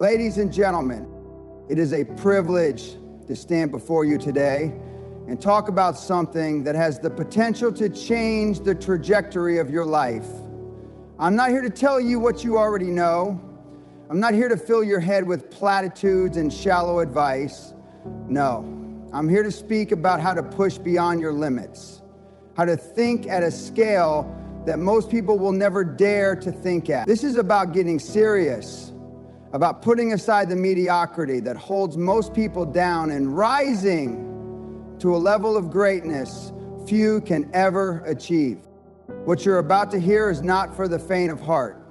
Ladies and gentlemen, it is a privilege to stand before you today and talk about something that has the potential to change the trajectory of your life. I'm not here to tell you what you already know. I'm not here to fill your head with platitudes and shallow advice. No, I'm here to speak about how to push beyond your limits, how to think at a scale that most people will never dare to think at. This is about getting serious, about putting aside the mediocrity that holds most people down and rising to a level of greatness few can ever achieve. What you're about to hear is not for the faint of heart.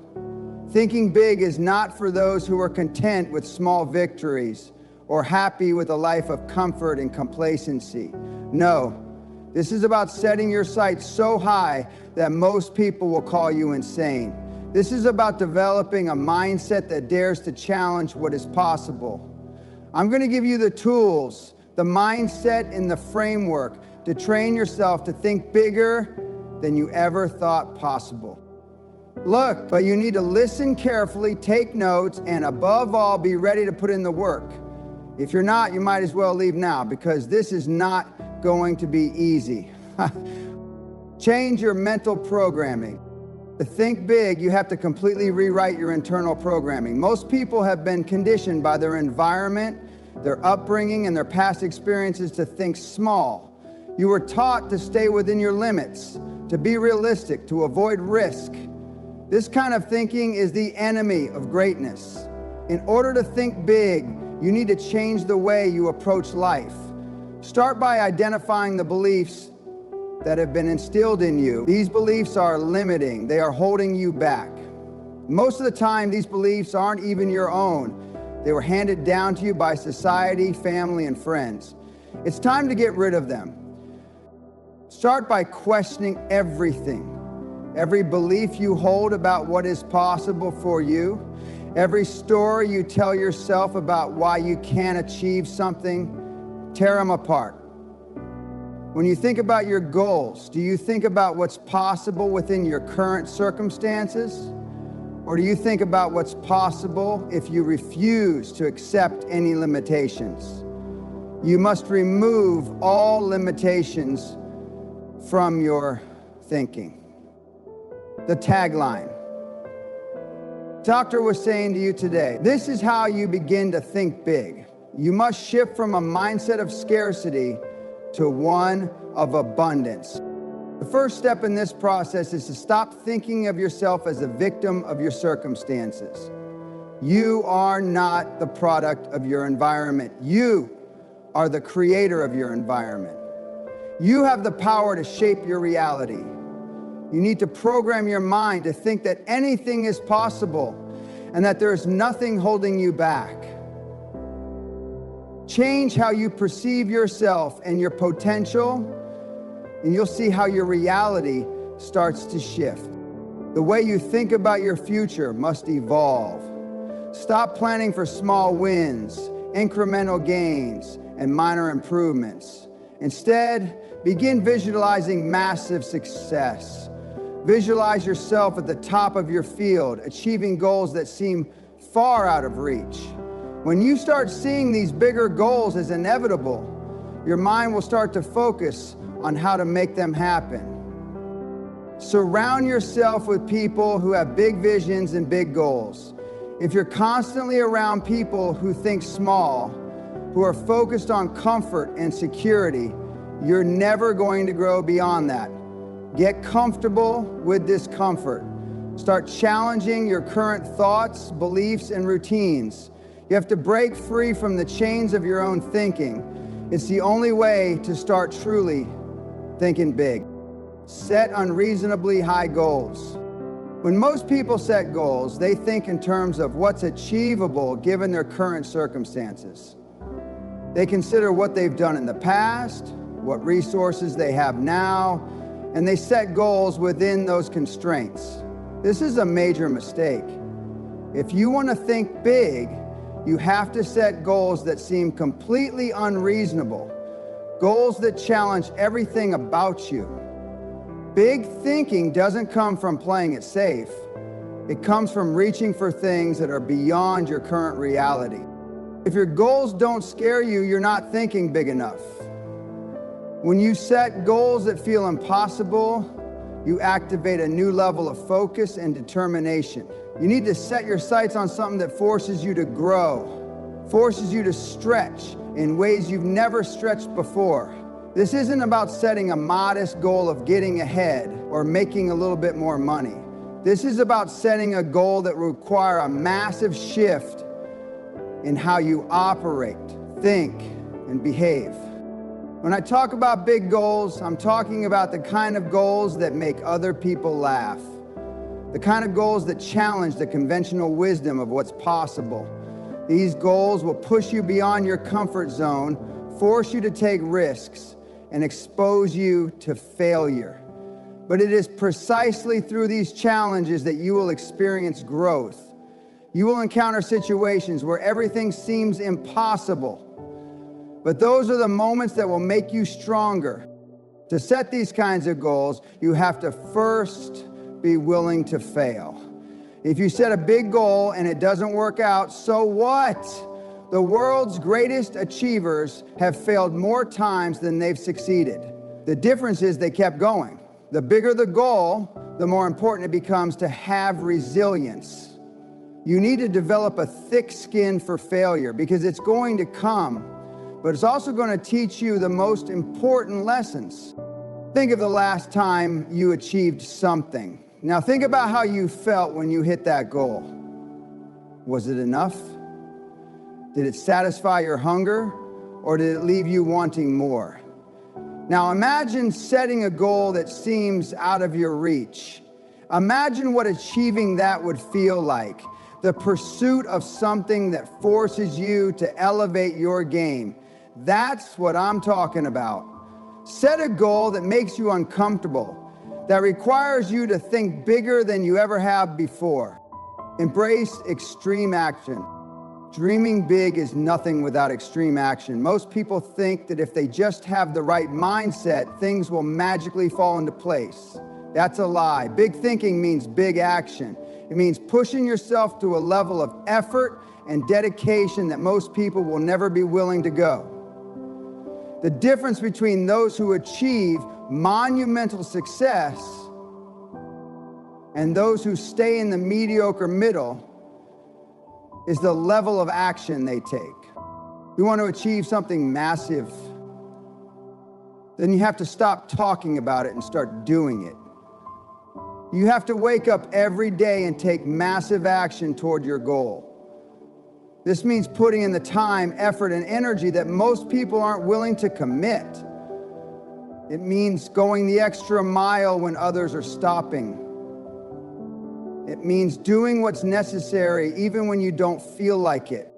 Thinking big is not for those who are content with small victories or happy with a life of comfort and complacency. No, this is about setting your sights so high that most people will call you insane. This is about developing a mindset that dares to challenge what is possible. I'm going to give you the tools, the mindset, and the framework to train yourself to think bigger than you ever thought possible. Look, but you need to listen carefully, take notes, and above all, be ready to put in the work. If you're not, you might as well leave now, because this is not going to be easy. Change your mental programming. To think big, you have to completely rewrite your internal programming. Most people have been conditioned by their environment, their upbringing, and their past experiences to think small. You were taught to stay within your limits, to be realistic, to avoid risk. This kind of thinking is the enemy of greatness. In order to think big, you need to change the way you approach life. Start by identifying the beliefs that have been instilled in you. These beliefs are limiting. They are holding you back. Most of the time, these beliefs aren't even your own. They were handed down to you by society, family, and friends. It's time to get rid of them. Start by questioning everything. Every belief you hold about what is possible for you, every story you tell yourself about why you can't achieve something, tear them apart. When you think about your goals, do you think about what's possible within your current circumstances? Or do you think about what's possible if you refuse to accept any limitations? You must remove all limitations from your thinking. The tagline. Doctor was saying to you today, this is how you begin to think big. You must shift from a mindset of scarcity to one of abundance. The first step in this process is to stop thinking of yourself as a victim of your circumstances. You are not the product of your environment. You are the creator of your environment. You have the power to shape your reality. You need to program your mind to think that anything is possible and that there is nothing holding you back. Change how you perceive yourself and your potential, and you'll see how your reality starts to shift. The way you think about your future must evolve. Stop planning for small wins, incremental gains, and minor improvements. Instead, begin visualizing massive success. Visualize yourself at the top of your field, achieving goals that seem far out of reach. When you start seeing these bigger goals as inevitable, your mind will start to focus on how to make them happen. Surround yourself with people who have big visions and big goals. If you're constantly around people who think small, who are focused on comfort and security, you're never going to grow beyond that. Get comfortable with discomfort. Start challenging your current thoughts, beliefs, and routines. You have to break free from the chains of your own thinking. It's the only way to start truly thinking big. Set unreasonably high goals. When most people set goals, they think in terms of what's achievable given their current circumstances. They consider what they've done in the past, what resources they have now, and they set goals within those constraints. This is a major mistake. If you want to think big, you have to set goals that seem completely unreasonable, goals that challenge everything about you. Big thinking doesn't come from playing it safe. It comes from reaching for things that are beyond your current reality. If your goals don't scare you, you're not thinking big enough. When you set goals that feel impossible, you activate a new level of focus and determination. You need to set your sights on something that forces you to grow, forces you to stretch in ways you've never stretched before. This isn't about setting a modest goal of getting ahead or making a little bit more money. This is about setting a goal that will require a massive shift in how you operate, think, and behave. When I talk about big goals, I'm talking about the kind of goals that make other people laugh, the kind of goals that challenge the conventional wisdom of what's possible. These goals will push you beyond your comfort zone, force you to take risks, and expose you to failure. But it is precisely through these challenges that you will experience growth. You will encounter situations where everything seems impossible. But those are the moments that will make you stronger. To set these kinds of goals, you have to first be willing to fail. If you set a big goal and it doesn't work out, so what? The world's greatest achievers have failed more times than they've succeeded. The difference is they kept going. The bigger the goal, the more important it becomes to have resilience. You need to develop a thick skin for failure because it's going to come, but it's also going to teach you the most important lessons. Think of the last time you achieved something. Now think about how you felt when you hit that goal. Was it enough? Did it satisfy your hunger, or did it leave you wanting more? Now imagine setting a goal that seems out of your reach. Imagine what achieving that would feel like. The pursuit of something that forces you to elevate your game. That's what I'm talking about. Set a goal that makes you uncomfortable, that requires you to think bigger than you ever have before. Embrace extreme action. Dreaming big is nothing without extreme action. Most people think that if they just have the right mindset, things will magically fall into place. That's a lie. Big thinking means big action. It means pushing yourself to a level of effort and dedication that most people will never be willing to go. The difference between those who achieve monumental success and those who stay in the mediocre middle is the level of action they take. We want to achieve something massive, then you have to stop talking about it and start doing it. You have to wake up every day and take massive action toward your goal. This means putting in the time, effort, and energy that most people aren't willing to commit. It means going the extra mile when others are stopping. It means doing what's necessary even when you don't feel like it.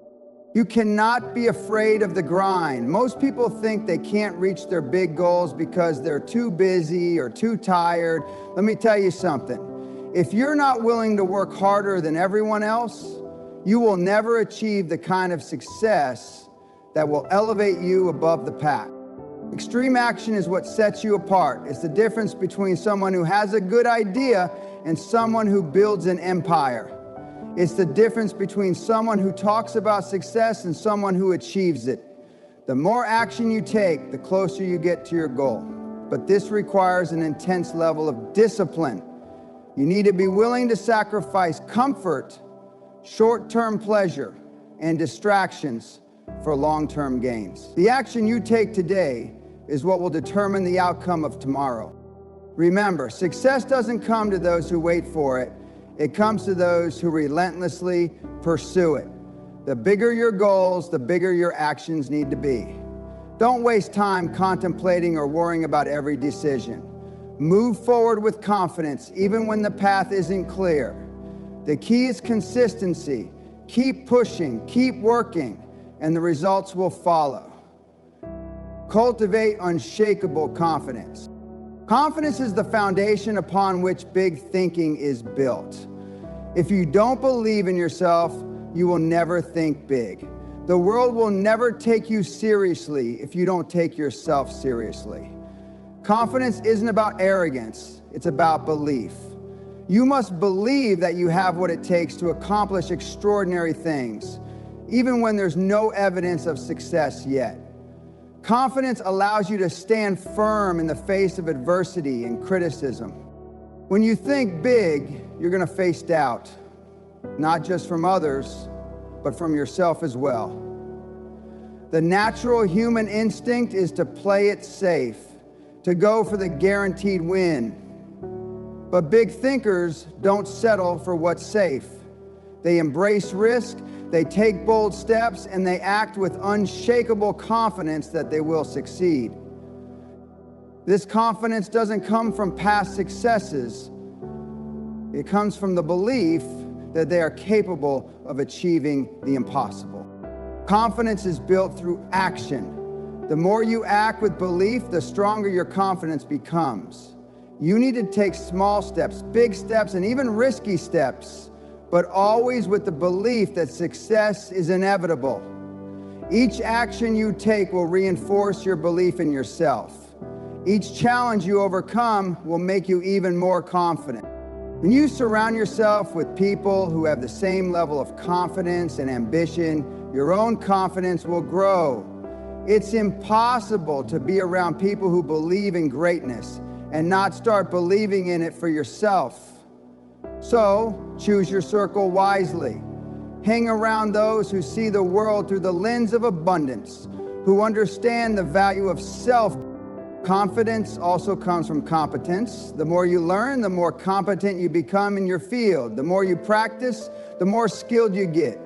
You cannot be afraid of the grind. Most people think they can't reach their big goals because they're too busy or too tired. Let me tell you something. If you're not willing to work harder than everyone else, you will never achieve the kind of success that will elevate you above the pack. Extreme action is what sets you apart. It's the difference between someone who has a good idea and someone who builds an empire. It's the difference between someone who talks about success and someone who achieves it. The more action you take, the closer you get to your goal. But this requires an intense level of discipline. You need to be willing to sacrifice comfort, short-term pleasure, and distractions for long-term gains. The action you take today is what will determine the outcome of tomorrow. Remember, success doesn't come to those who wait for it. It comes to those who relentlessly pursue it. The bigger your goals, the bigger your actions need to be. Don't waste time contemplating or worrying about every decision. Move forward with confidence, even when the path isn't clear. The key is consistency. Keep pushing, keep working, and the results will follow. Cultivate unshakable confidence. Confidence is the foundation upon which big thinking is built. If you don't believe in yourself, you will never think big. The world will never take you seriously if you don't take yourself seriously. Confidence isn't about arrogance, it's about belief. You must believe that you have what it takes to accomplish extraordinary things, even when there's no evidence of success yet. Confidence allows you to stand firm in the face of adversity and criticism. When you think big, you're going to face doubt, not just from others, but from yourself as well. The natural human instinct is to play it safe, to go for the guaranteed win. But big thinkers don't settle for what's safe. They embrace risk, they take bold steps, and they act with unshakable confidence that they will succeed. This confidence doesn't come from past successes. It comes from the belief that they are capable of achieving the impossible. Confidence is built through action. The more you act with belief, the stronger your confidence becomes. You need to take small steps, big steps, and even risky steps, but always with the belief that success is inevitable. Each action you take will reinforce your belief in yourself. Each challenge you overcome will make you even more confident. When you surround yourself with people who have the same level of confidence and ambition, your own confidence will grow. It's impossible to be around people who believe in greatness and not start believing in it for yourself. So, choose your circle wisely. Hang around those who see the world through the lens of abundance, who understand the value of self. Confidence also comes from competence. The more you learn, the more competent you become in your field. The more you practice, the more skilled you get.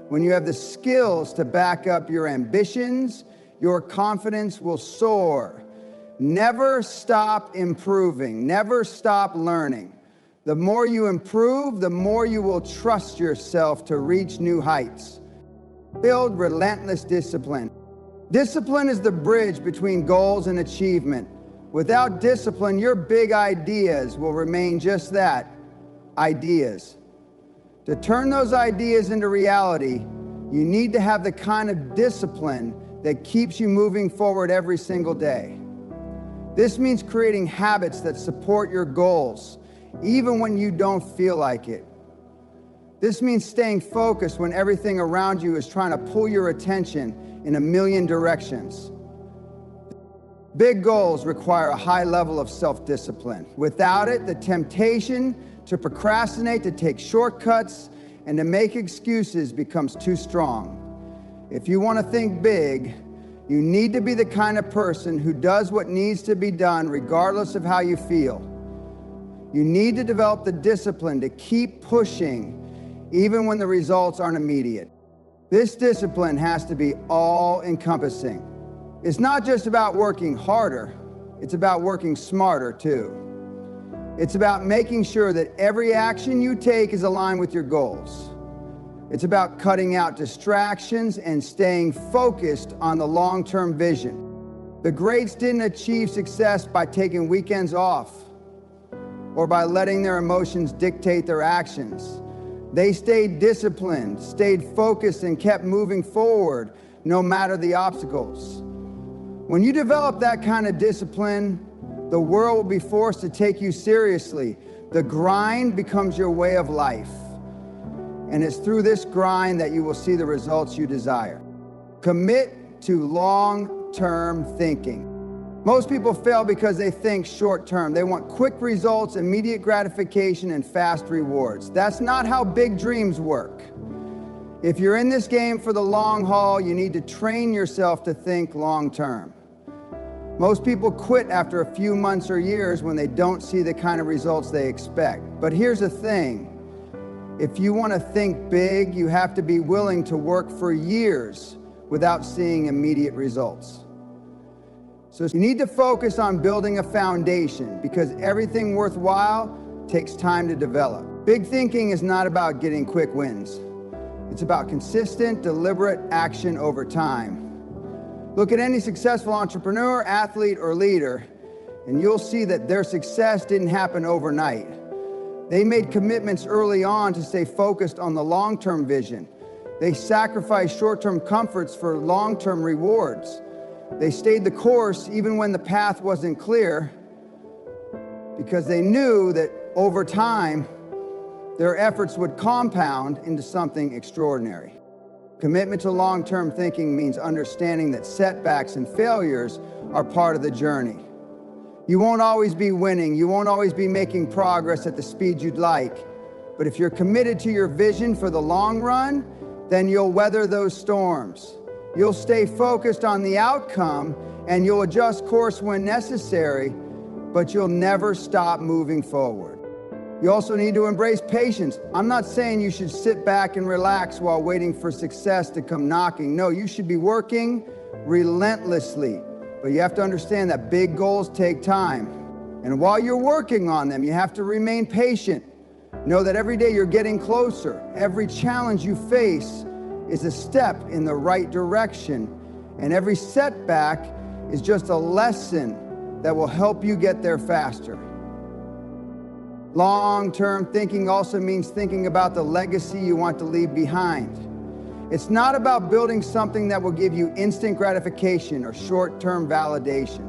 When you have the skills to back up your ambitions, your confidence will soar. Never stop improving. Never stop learning. The more you improve, the more you will trust yourself to reach new heights. Build relentless discipline. Discipline is the bridge between goals and achievement. Without discipline, your big ideas will remain just that, ideas. To turn those ideas into reality, you need to have the kind of discipline that keeps you moving forward every single day. This means creating habits that support your goals, even when you don't feel like it. This means staying focused when everything around you is trying to pull your attention in a million directions. Big goals require a high level of self-discipline. Without it, the temptation to procrastinate, to take shortcuts, and to make excuses becomes too strong. If you want to think big, you need to be the kind of person who does what needs to be done regardless of how you feel. You need to develop the discipline to keep pushing even when the results aren't immediate. This discipline has to be all-encompassing. It's not just about working harder, it's about working smarter too. It's about making sure that every action you take is aligned with your goals. It's about cutting out distractions and staying focused on the long-term vision. The greats didn't achieve success by taking weekends off or by letting their emotions dictate their actions. They stayed disciplined, stayed focused, and kept moving forward no matter the obstacles. When you develop that kind of discipline, the world will be forced to take you seriously. The grind becomes your way of life. And it's through this grind that you will see the results you desire. Commit to long-term thinking. Most people fail because they think short-term. They want quick results, immediate gratification, and fast rewards. That's not how big dreams work. If you're in this game for the long haul, you need to train yourself to think long-term. Most people quit after a few months or years when they don't see the kind of results they expect. But here's the thing. If you want to think big, you have to be willing to work for years without seeing immediate results. So you need to focus on building a foundation because everything worthwhile takes time to develop. Big thinking is not about getting quick wins. It's about consistent, deliberate action over time. Look at any successful entrepreneur, athlete, or leader, and you'll see that their success didn't happen overnight. They made commitments early on to stay focused on the long-term vision. They sacrificed short-term comforts for long-term rewards. They stayed the course even when the path wasn't clear because they knew that over time, their efforts would compound into something extraordinary. Commitment to long-term thinking means understanding that setbacks and failures are part of the journey. You won't always be winning, you won't always be making progress at the speed you'd like, but if you're committed to your vision for the long run, then you'll weather those storms. You'll stay focused on the outcome and you'll adjust course when necessary, but you'll never stop moving forward. You also need to embrace patience. I'm not saying you should sit back and relax while waiting for success to come knocking. No, you should be working relentlessly. But you have to understand that big goals take time. And while you're working on them, you have to remain patient. Know that every day you're getting closer. Every challenge you face is a step in the right direction. And every setback is just a lesson that will help you get there faster. Long-term thinking also means thinking about the legacy you want to leave behind. It's not about building something that will give you instant gratification or short-term validation.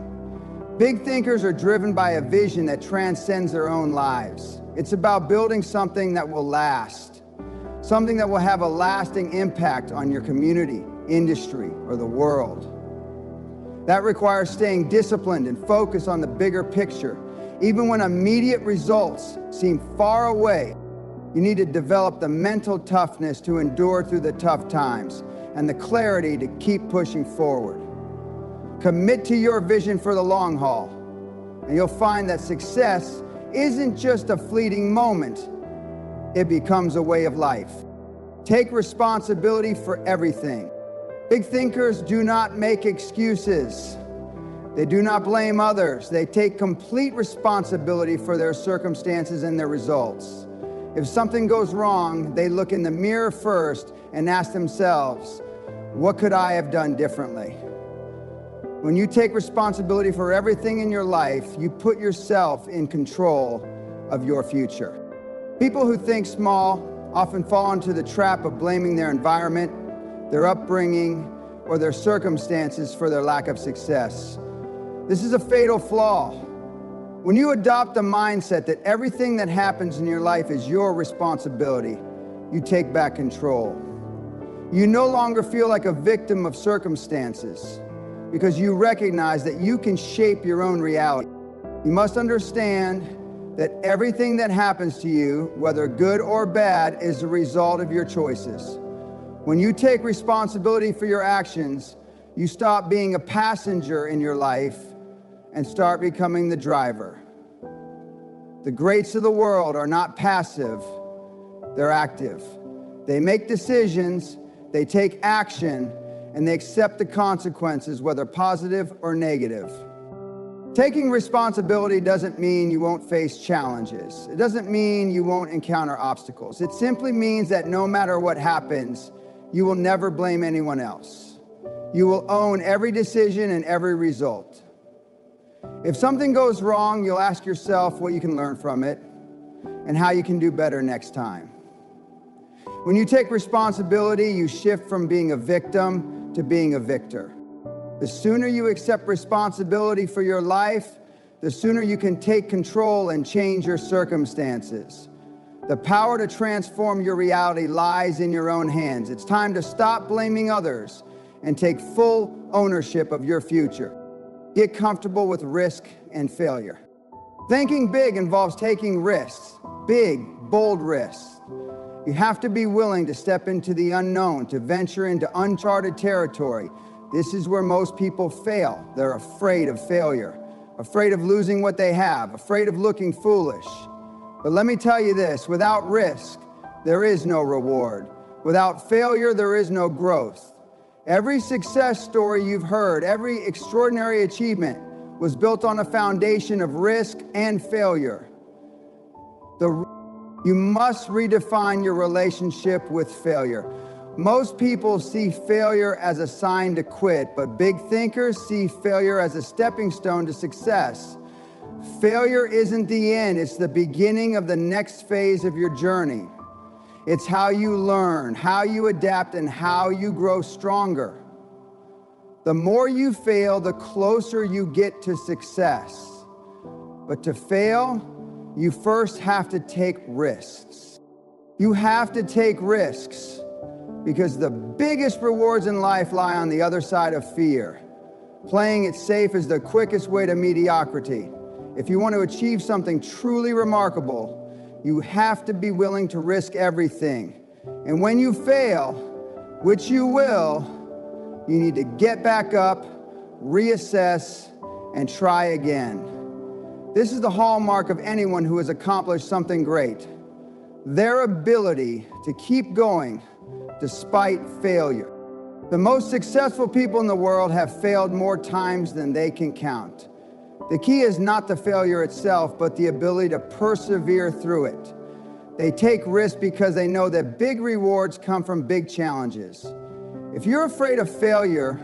Big thinkers are driven by a vision that transcends their own lives. It's about building something that will last, something that will have a lasting impact on your community, industry, or the world. That requires staying disciplined and focused on the bigger picture. Even when immediate results seem far away, you need to develop the mental toughness to endure through the tough times and the clarity to keep pushing forward. Commit to your vision for the long haul, and you'll find that success isn't just a fleeting moment, it becomes a way of life. Take responsibility for everything. Big thinkers do not make excuses. They do not blame others. They take complete responsibility for their circumstances and their results. If something goes wrong, they look in the mirror first and ask themselves, what could I have done differently? When you take responsibility for everything in your life, you put yourself in control of your future. People who think small often fall into the trap of blaming their environment, their upbringing, or their circumstances for their lack of success. This is a fatal flaw. When you adopt the mindset that everything that happens in your life is your responsibility, you take back control. You no longer feel like a victim of circumstances because you recognize that you can shape your own reality. You must understand that everything that happens to you, whether good or bad, is a result of your choices. When you take responsibility for your actions, you stop being a passenger in your life and start becoming the driver. The greats of the world are not passive, they're active. They make decisions, they take action, and they accept the consequences, whether positive or negative. Taking responsibility doesn't mean you won't face challenges. It doesn't mean you won't encounter obstacles. It simply means that no matter what happens, you will never blame anyone else. You will own every decision and every result. If something goes wrong, you'll ask yourself what you can learn from it and how you can do better next time. When you take responsibility, you shift from being a victim to being a victor. The sooner you accept responsibility for your life, the sooner you can take control and change your circumstances. The power to transform your reality lies in your own hands. It's time to stop blaming others and take full ownership of your future. Get comfortable with risk and failure. Thinking big involves taking risks, big, bold risks. You have to be willing to step into the unknown, to venture into uncharted territory. This is where most people fail. They're afraid of failure, afraid of losing what they have, afraid of looking foolish. But let me tell you this, without risk, there is no reward. Without failure, there is no growth. Every success story you've heard, every extraordinary achievement was built on a foundation of risk and failure. You must redefine your relationship with failure. Most people see failure as a sign to quit, but big thinkers see failure as a stepping stone to success. Failure isn't the end, it's the beginning of the next phase of your journey. It's how you learn, how you adapt, and how you grow stronger. The more you fail, the closer you get to success. But to fail, you first have to take risks. You have to take risks because the biggest rewards in life lie on the other side of fear. Playing it safe is the quickest way to mediocrity. If you want to achieve something truly remarkable, you have to be willing to risk everything. And when you fail, which you will, you need to get back up, reassess, and try again. This is the hallmark of anyone who has accomplished something great. Their ability to keep going despite failure. The most successful people in the world have failed more times than they can count. The key is not the failure itself, but the ability to persevere through it. They take risks because they know that big rewards come from big challenges. If you're afraid of failure,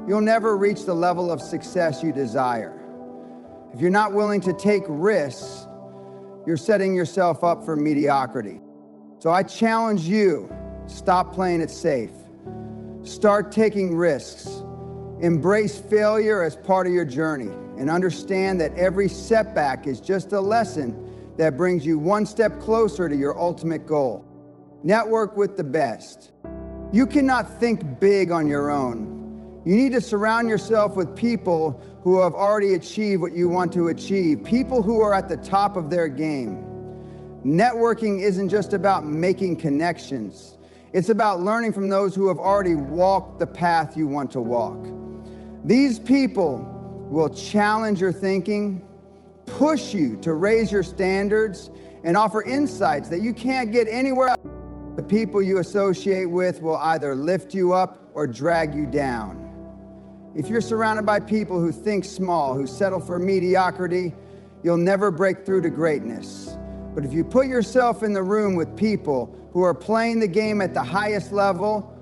you'll never reach the level of success you desire. If you're not willing to take risks, you're setting yourself up for mediocrity. So I challenge you, stop playing it safe. Start taking risks. Embrace failure as part of your journey and understand that every setback is just a lesson that brings you one step closer to your ultimate goal. Network with the best. You cannot think big on your own. You need to surround yourself with people who have already achieved what you want to achieve, people who are at the top of their game. Networking isn't just about making connections. It's about learning from those who have already walked the path you want to walk. These people will challenge your thinking, push you to raise your standards, and offer insights that you can't get anywhere else. The people you associate with will either lift you up or drag you down. If you're surrounded by people who think small, who settle for mediocrity, you'll never break through to greatness. But if you put yourself in the room with people who are playing the game at the highest level,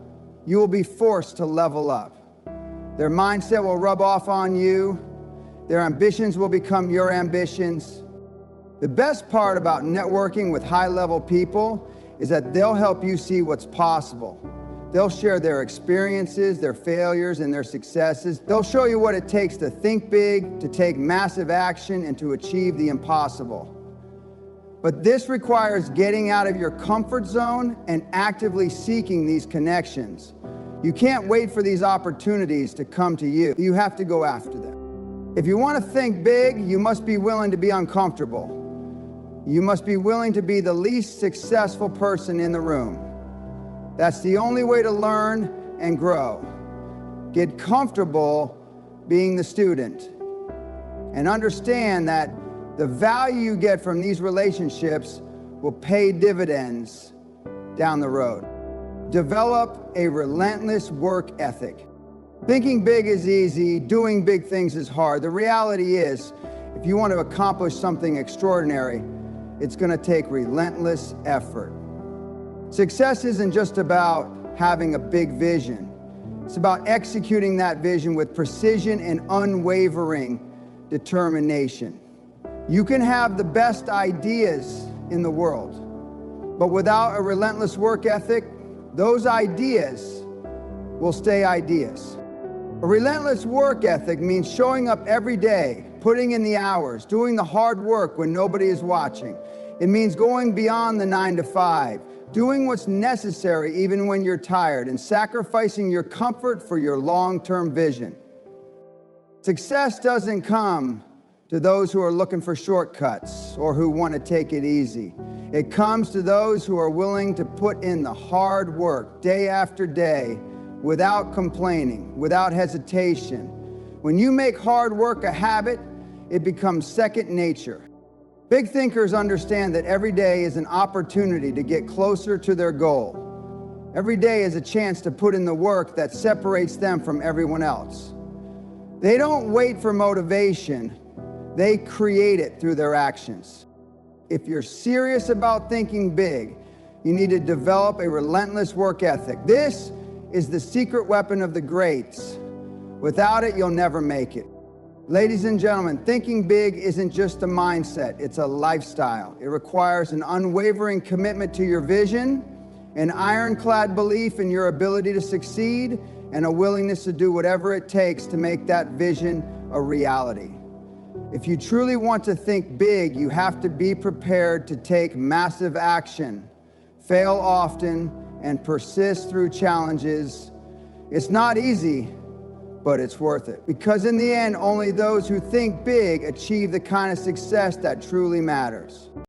you will be forced to level up. Their mindset will rub off on you. Their ambitions will become your ambitions. The best part about networking with high-level people is that they'll help you see what's possible. They'll share their experiences, their failures, and their successes. They'll show you what it takes to think big, to take massive action, and to achieve the impossible. But this requires getting out of your comfort zone and actively seeking these connections. You can't wait for these opportunities to come to you. You have to go after them. If you want to think big, you must be willing to be uncomfortable. You must be willing to be the least successful person in the room. That's the only way to learn and grow. Get comfortable being the student and understand that the value you get from these relationships will pay dividends down the road. Develop a relentless work ethic. Thinking big is easy, doing big things is hard. The reality is, if you want to accomplish something extraordinary, it's going to take relentless effort. Success isn't just about having a big vision. It's about executing that vision with precision and unwavering determination. You can have the best ideas in the world, but without a relentless work ethic, those ideas will stay ideas. A relentless work ethic means showing up every day, putting in the hours, doing the hard work when nobody is watching. It means going beyond the 9 to 5, doing what's necessary even when you're tired, and sacrificing your comfort for your long-term vision. Success doesn't come to those who are looking for shortcuts or who want to take it easy. It comes to those who are willing to put in the hard work day after day without complaining, without hesitation. When you make hard work a habit, it becomes second nature. Big thinkers understand that every day is an opportunity to get closer to their goal. Every day is a chance to put in the work that separates them from everyone else. They don't wait for motivation, they create it through their actions. If you're serious about thinking big, you need to develop a relentless work ethic. This is the secret weapon of the greats. Without it, you'll never make it. Ladies and gentlemen, thinking big isn't just a mindset, it's a lifestyle. It requires an unwavering commitment to your vision, an ironclad belief in your ability to succeed, and a willingness to do whatever it takes to make that vision a reality. If you truly want to think big, you have to be prepared to take massive action. fail often, and persist through challenges. It's not easy, but it's worth it. Because in the end, only those who think big achieve the kind of success that truly matters.